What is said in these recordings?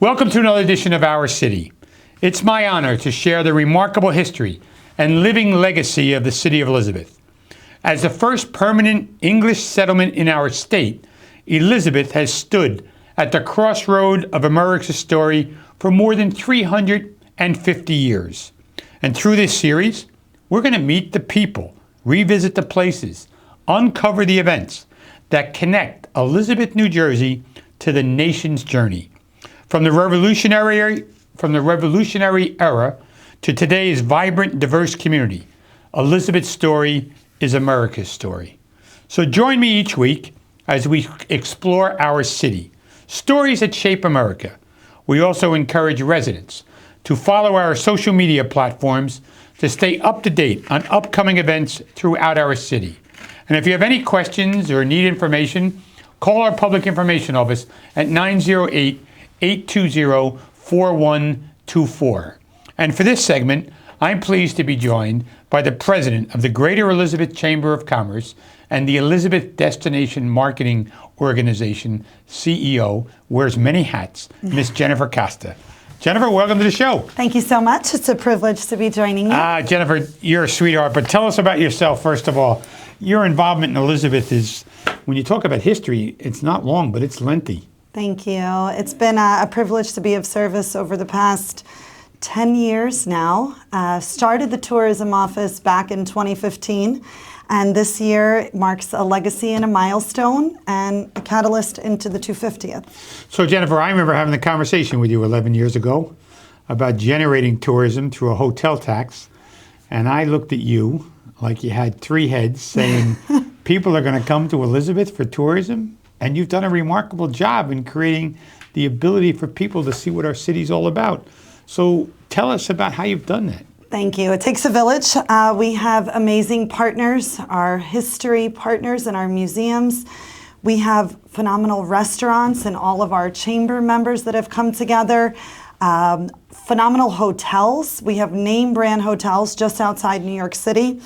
Welcome to another edition of Our City. It's my honor to share the remarkable history and living legacy of the city of Elizabeth. As the first permanent English settlement in our state, Elizabeth has stood at the crossroad of America's story for more than 350 years. And through this series, we're going to meet the people, revisit the places, uncover the events that connect Elizabeth, New Jersey to the nation's journey. From the revolutionary era to today's vibrant, diverse community, Elizabeth's story is America's story. So join me each week as we explore our city, stories that shape America. We also encourage residents to follow our social media platforms to stay up to date on upcoming events throughout our city. And if you have any questions or need information, call our Public Information Office at 908-820-4124. And for this segment, I'm pleased to be joined by the president of the Greater Elizabeth Chamber of Commerce and the Elizabeth Destination Marketing Organization CEO, wears many hats, Miss Jennifer Costa. Jennifer, welcome to the show. Thank you so much. It's a privilege to be joining you. Jennifer, you're a sweetheart, but tell us about yourself, first of all. Your involvement in Elizabeth is, when you talk about history, it's not long, but it's lengthy. Thank you. It's been a privilege to be of service over the past 10 years now. Started the tourism office back in 2015, and this year marks a legacy and a milestone and a catalyst into the 250th. So Jennifer, I remember having a conversation with you 11 years ago about generating tourism through a hotel tax, and I looked at you like you had three heads saying, people are going to come to Elizabeth for tourism, and you've done a remarkable job in creating the ability for people to see what our city's all about. So tell us about how you've done that. Thank you. It takes a village. We have amazing partners, our history partners and our museums. We have phenomenal restaurants and all of our chamber members that have come together. Phenomenal hotels. We have name brand hotels just outside New York City.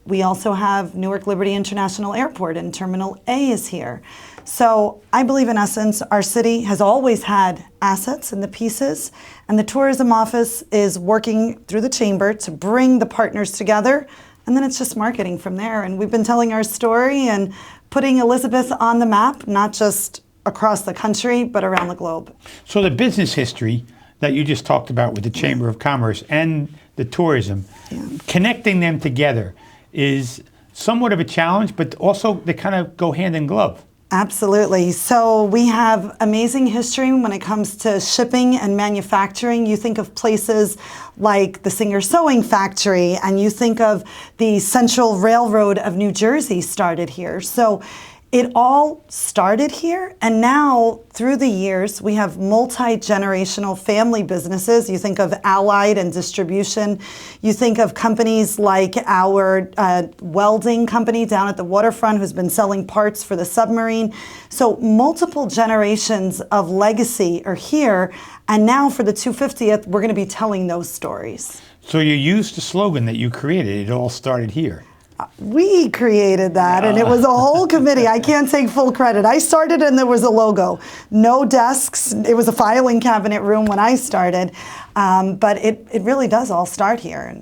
We also have Newark Liberty International Airport, and Terminal A is here. So I believe, in essence, our city has always had assets and the pieces, and the tourism office is working through the chamber to bring the partners together, and then it's just marketing from there. And we've been telling our story and putting Elizabeth on the map, not just across the country, but around the globe. So the business history that you just talked about with the Chamber of Commerce and the tourism, connecting them together is somewhat of a challenge, but also they kind of go hand in glove. Absolutely. So we have amazing history when it comes to shipping and manufacturing. You think of places like the Singer Sewing Factory, and you think of the Central Railroad of New Jersey started here. So it all started here, and now through the years we have multi-generational family businesses. You think of Allied and Distribution. You think of companies like our welding company down at the waterfront who's been selling parts for the submarine. So multiple generations of legacy are here, and now for the 250th we're going to be telling those stories. So you used the slogan that you created, it all started here. We created that, and it was a whole committee. I can't take full credit. I started and there was a logo. No desks. It was a filing cabinet room when I started, but it really does all start here.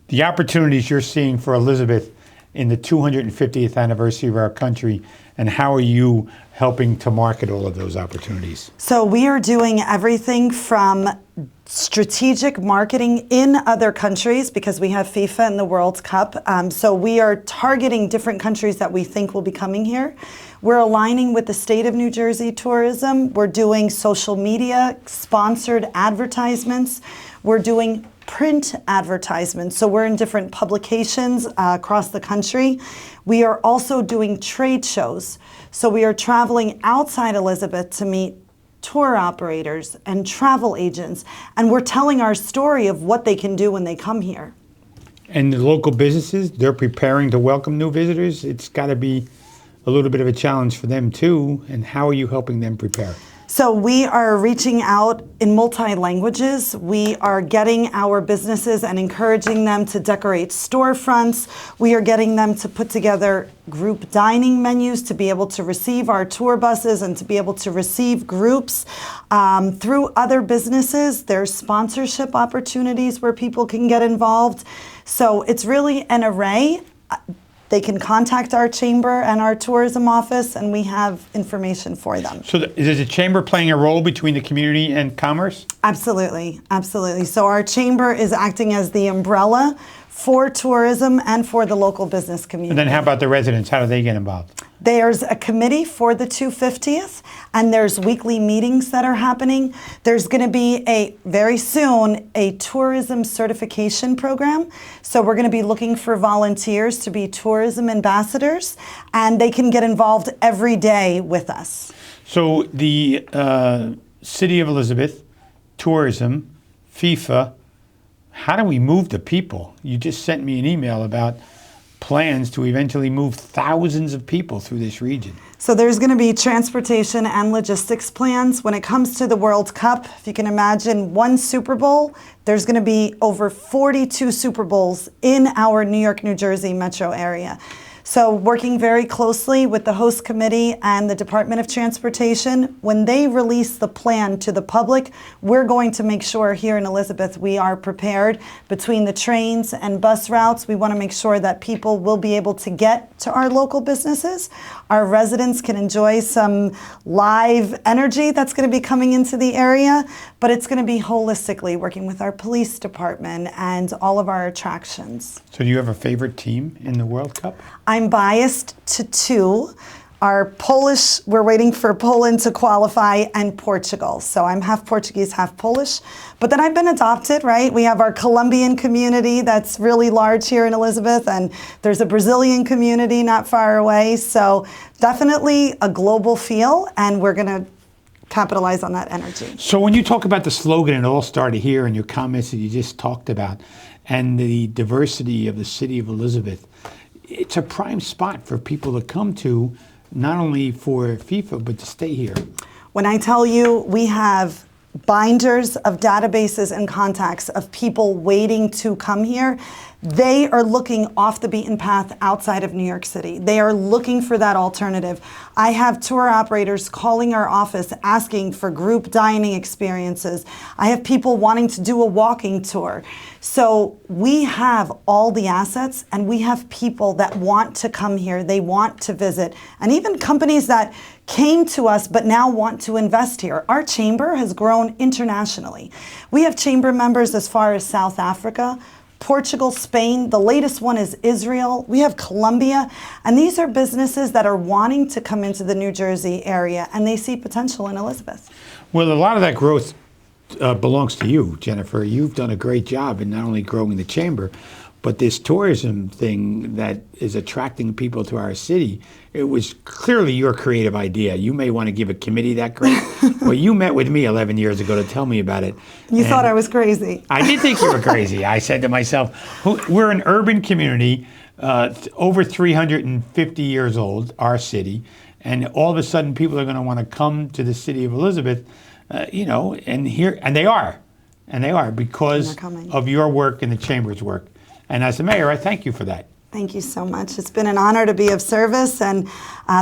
The opportunities you're seeing for Elizabeth in the 250th anniversary of our country, and how are you helping to market all of those opportunities? So we are doing everything from strategic marketing in other countries, because we have FIFA and the World Cup. So we are targeting different countries that we think will be coming here. We're aligning with the state of New Jersey tourism. We're doing social media, sponsored advertisements. We're doing print advertisements. So we're in different publications across the country. We are also doing trade shows. So we are traveling outside Elizabeth to meet tour operators and travel agents, and we're telling our story of what they can do when they come here. And the local businesses, they're preparing to welcome new visitors. It's got to be a little bit of a challenge for them too, and how are you helping them prepare? So we are reaching out in multi-languages. We are getting our businesses and encouraging them to decorate storefronts. We are getting them to put together group dining menus to be able to receive our tour buses and to be able to receive groups. Through other businesses, there's sponsorship opportunities where people can get involved. So it's really an array. They can contact our chamber and our tourism office, and we have information for them. So is the chamber playing a role between the community and commerce? Absolutely, absolutely. So our chamber is acting as the umbrella for tourism and for the local business community. And then how about the residents? How do they get involved? There's a committee for the 250th, and there's weekly meetings that are happening. There's going to be very soon a tourism certification program. So we're going to be looking for volunteers to be tourism ambassadors, and they can get involved every day with us. So the City of Elizabeth, tourism, FIFA, how do we move the people? You just sent me an email about plans to eventually move thousands of people through this region. So there's going to be transportation and logistics plans. When it comes to the World Cup, if you can imagine one Super Bowl, there's going to be over 42 Super Bowls in our New York, New Jersey metro area. So working very closely with the host committee and the Department of Transportation, when they release the plan to the public, we're going to make sure here in Elizabeth we are prepared between the trains and bus routes. We want to make sure that people will be able to get to our local businesses. Our residents can enjoy some live energy that's going to be coming into the area, but it's going to be holistically working with our police department and all of our attractions. So do you have a favorite team in the World Cup? I'm biased to two. Our Polish, we're waiting for Poland to qualify, and Portugal. So I'm half Portuguese, half Polish. But then I've been adopted, right? We have our Colombian community that's really large here in Elizabeth, and there's a Brazilian community not far away. So definitely a global feel, and we're going to capitalize on that energy. So when you talk about the slogan, it all started here, and your comments that you just talked about, and the diversity of the city of Elizabeth, it's a prime spot for people to come to, not only for FIFA, but to stay here. When I tell you we have binders of databases and contacts of people waiting to come here, they are looking off the beaten path outside of New York City. They are looking for that alternative. I have tour operators calling our office asking for group dining experiences. I have people wanting to do a walking tour. So we have all the assets, and we have people that want to come here. They want to visit, and even companies that came to us but now want to invest here. Our chamber has grown internationally. We have chamber members as far as South Africa, Portugal, Spain. The latest one is Israel. We have Colombia. And these are businesses that are wanting to come into the New Jersey area, and they see potential in Elizabeth. Well, a lot of that growth belongs to you, Jennifer. You've done a great job in not only growing the chamber, but this tourism thing that is attracting people to our city, it was clearly your creative idea. You may want to give a committee that credit. Well, you met with me 11 years ago to tell me about it. You thought I was crazy. I did think you were crazy. I said to myself, we're an urban community, over 350 years old, our city, and all of a sudden people are going to want to come to the city of Elizabeth, and here, and they are because of your work and the chamber's work. And as the mayor, I thank you for that. Thank you so much. It's been an honor to be of service, and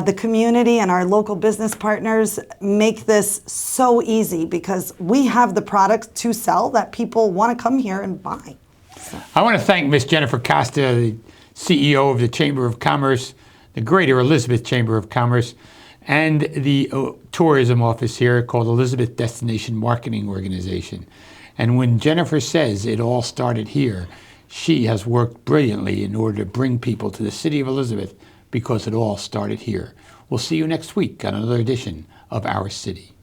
the community and our local business partners make this so easy because we have the products to sell that people want to come here and buy. So. I want to thank Ms. Jennifer Costa, the CEO of the Chamber of Commerce, the Greater Elizabeth Chamber of Commerce, and the tourism office here called Elizabeth Destination Marketing Organization. And when Jennifer says it all started here, she has worked brilliantly in order to bring people to the city of Elizabeth because it all started here. We'll see you next week on another edition of Our City.